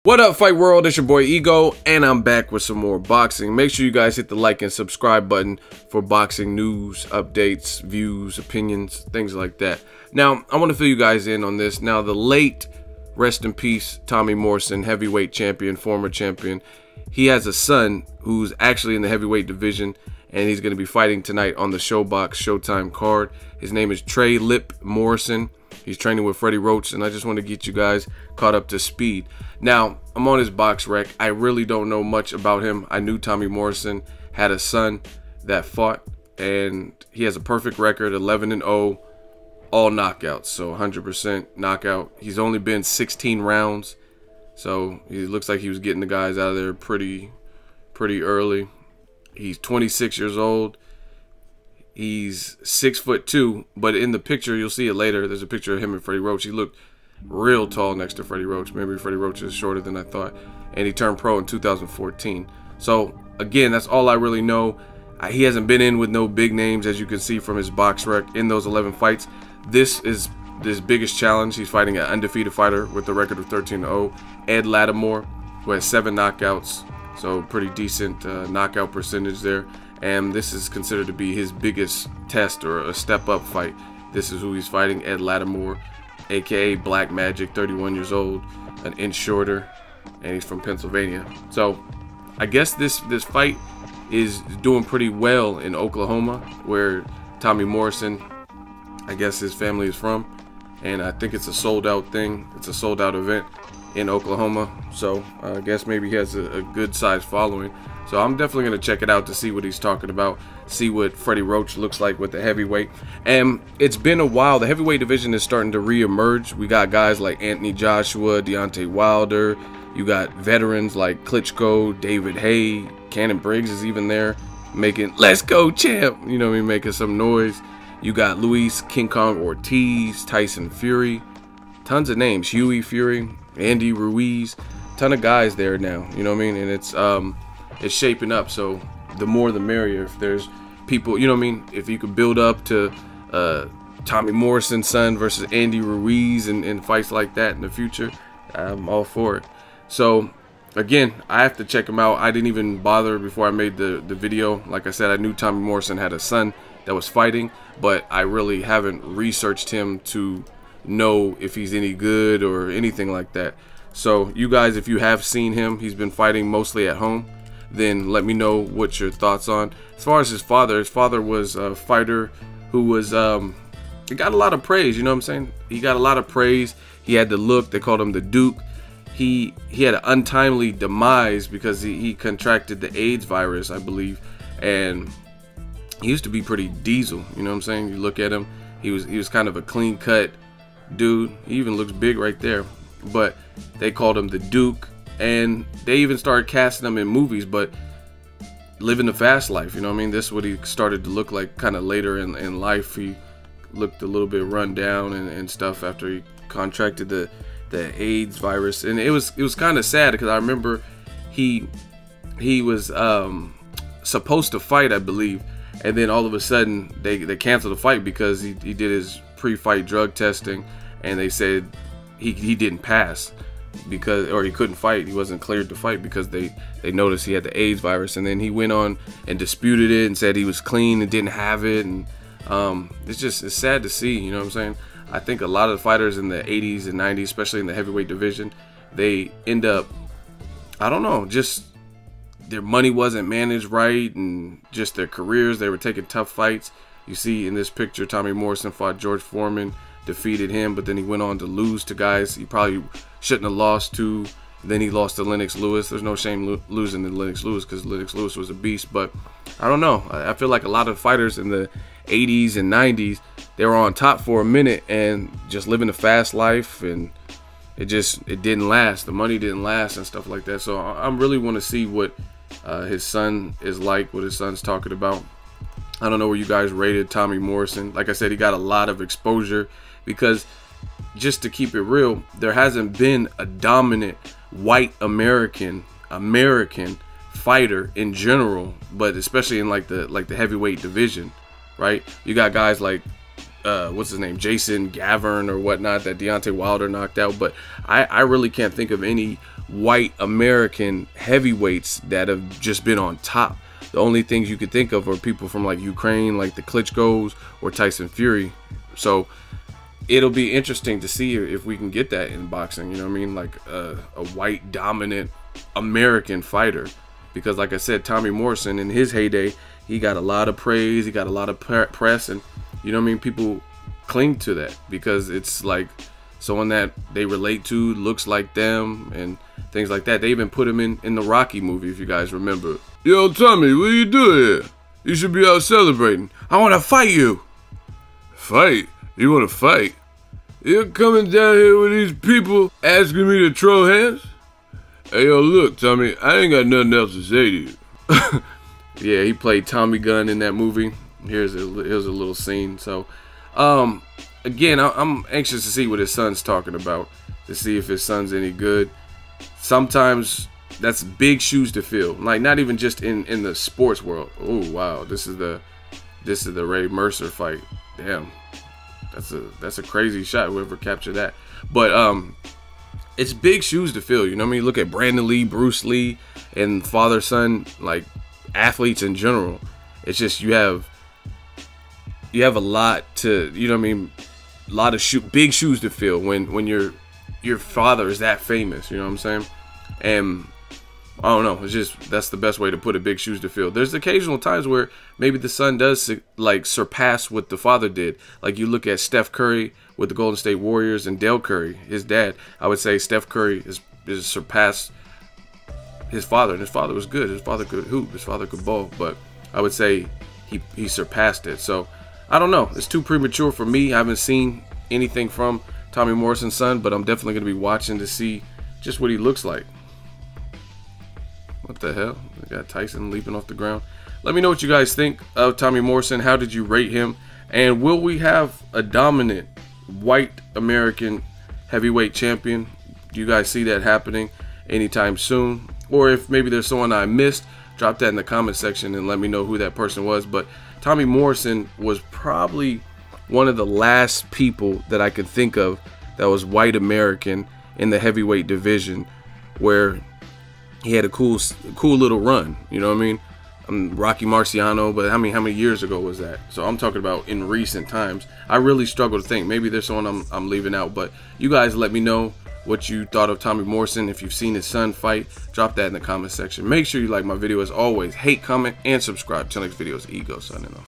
What up, Fight World? It's your boy Ego, and I'm back with some more boxing. Make sure you guys hit the like and subscribe button for boxing news, updates, views, opinions, things like that. Now, I want to fill you guys in on this. Now, the late, rest in peace, Tommy Morrison, heavyweight champion, former champion, he has a son who's actually in the heavyweight division, and he's going to be fighting tonight on the ShoBox Showtime card. His name is Trey Lip Morrison. He's training with Freddie Roach, and I just want to get you guys caught up to speed. Now, I'm on his box rec. I really don't know much about him. I knew Tommy Morrison had a son that fought, and he has a perfect record, 11-0, all knockouts, so 100% knockout. He's only been 16 rounds, so he looks like he was getting the guys out of there pretty early. He's 26 years old. He's 6'2", but in the picture, you'll see it later, there's a picture of him and Freddie Roach. He looked real tall next to Freddie Roach. Maybe Freddie Roach is shorter than I thought. And he turned pro in 2014. So, again, that's all I really know. He hasn't been in with no big names, as you can see from his box rec in those 11 fights. This is his biggest challenge. He's fighting an undefeated fighter with a record of 13-0, Ed Lattimore, who has 7 knockouts. So, pretty decent knockout percentage there. And this is considered to be his biggest test or a step-up fight. This is who he's fighting, Ed Lattimore, aka Black Magic, 31 years old, an inch shorter, and he's from Pennsylvania. So I guess this fight is doing pretty well in Oklahoma, where Tommy Morrison, I guess his family is from, and I think it's a sold-out thing. It's a sold-out event in Oklahoma, so I guess maybe he has a good-sized following. So I'm definitely going to check it out to see what he's talking about, see what Freddie Roach looks like with the heavyweight. And it's been a while. The heavyweight division is starting to re-emerge. We got guys like Anthony Joshua, Deontay Wilder. You got veterans like Klitschko, David Haye, Cannon Briggs is even there making, let's go champ, you know what I mean, making some noise. You got Luis King Kong Ortiz, Tyson Fury, tons of names, Huey Fury, Andy Ruiz, ton of guys there now, you know what I mean, and it's shaping up, so the more the merrier. If there's people, you know what I mean, if you could build up to Tommy Morrison's son versus Andy Ruiz and fights like that in the future, I'm all for it. So again, I have to check him out. I didn't even bother before I made the video. Like I said, I knew Tommy Morrison had a son that was fighting, but I really haven't researched him to know if he's any good or anything like that. So you guys, if you have seen him, he's been fighting mostly at home, then let me know what your thoughts on. As far as his father was a fighter who was he got a lot of praise, you know what I'm saying? He got a lot of praise. He had the look, they called him the Duke. He had an untimely demise because he contracted the AIDS virus, I believe, and he used to be pretty diesel, you know what I'm saying? You look at him, he was kind of a clean-cut dude. He even looks big right there, but they called him the Duke. And they even started casting him in movies, but living the fast life, you know what I mean? This is what he started to look like kind of later in life. He looked a little bit run down and stuff after he contracted the AIDS virus. And it was kind of sad because I remember he was supposed to fight, I believe, and then all of a sudden they canceled the fight because he did his pre-fight drug testing, and they said he didn't pass. Or he couldn't fight, he wasn't cleared to fight because they noticed he had the AIDS virus, and then he went on and disputed it and said he was clean and didn't have it, and it's sad to see, you know what I'm saying? I think a lot of the fighters in the 80s and 90s, especially in the heavyweight division, they end up, I don't know, just their money wasn't managed right, and just their careers, they were taking tough fights. You see in this picture, Tommy Morrison fought George Foreman, defeated him, but then he went on to lose to guys he probably shouldn't have lost to. Then he lost to Lennox Lewis. There's no shame losing to Lennox Lewis because Lennox Lewis was a beast, but I don't know. I feel like a lot of fighters in the 80s and 90s, they were on top for a minute and just living a fast life, and it didn't last. The money didn't last and stuff like that. So I really want to see what his son is like, what his son's talking about. I don't know where you guys rated Tommy Morrison. Like I said, he got a lot of exposure because, just to keep it real, there hasn't been a dominant white American fighter in general, but especially in like the heavyweight division, right? You got guys like what's his name, Jason Gavern or whatnot, that Deontay Wilder knocked out, but I really can't think of any white American heavyweights that have just been on top. The only things you could think of are people from like Ukraine, like the Klitschko's or Tyson Fury. So it'll be interesting to see if we can get that in boxing. You know what I mean? Like a white dominant American fighter. Because like I said, Tommy Morrison in his heyday, he got a lot of praise, he got a lot of press, and you know what I mean, people cling to that because it's like someone that they relate to, looks like them, and things like that. They even put him in the Rocky movie, if you guys remember. Yo, Tommy, what you doing here? You should be out celebrating. I want to fight you. Fight? You want to fight? You're coming down here with these people asking me to throw hands? Hey, yo, look, Tommy, I ain't got nothing else to say to you. Yeah, he played Tommy Gunn in that movie. Here's a little scene. So, again, I'm anxious to see what his son's talking about, to see if his son's any good. Sometimes that's big shoes to fill. Like, not even just in the sports world. Oh, wow, this is the Ray Mercer fight. Damn, that's a crazy shot. Whoever captured that, but it's big shoes to fill. You know what I mean? Look at Brandon Lee, Bruce Lee, and father-son, like athletes in general. It's just you have a lot to, you know what I mean, a lot of big shoes to fill when your father is that famous. You know what I'm saying? And I don't know, it's just, that's the best way to put it, big shoes to fill. There's occasional times where maybe the son does like surpass what the father did. Like you look at Steph Curry with the Golden State Warriors and Dale Curry, his dad. I would say Steph Curry is surpassed his father, and his father was good. His father could hoop, his father could ball, but I would say he surpassed it. So I don't know, it's too premature for me. I haven't seen anything from Tommy Morrison's son, but I'm definitely going to be watching to see just what he looks like. What the hell? We got Tyson leaping off the ground. Let me know what you guys think of Tommy Morrison. How did you rate him? And will we have a dominant white American heavyweight champion? Do you guys see that happening anytime soon? Or if maybe there's someone I missed, drop that in the comment section and let me know who that person was. But Tommy Morrison was probably one of the last people that I could think of that was white American in the heavyweight division where he had a cool little run. You know what I mean? Rocky Marciano, but how many years ago was that? So I'm talking about in recent times. I really struggle to think. Maybe there's someone I'm leaving out, but you guys let me know what you thought of Tommy Morrison. If you've seen his son fight, drop that in the comment section. Make sure you like my video as always. Hate, comment, and subscribe. Till next video, it's Ego signing off.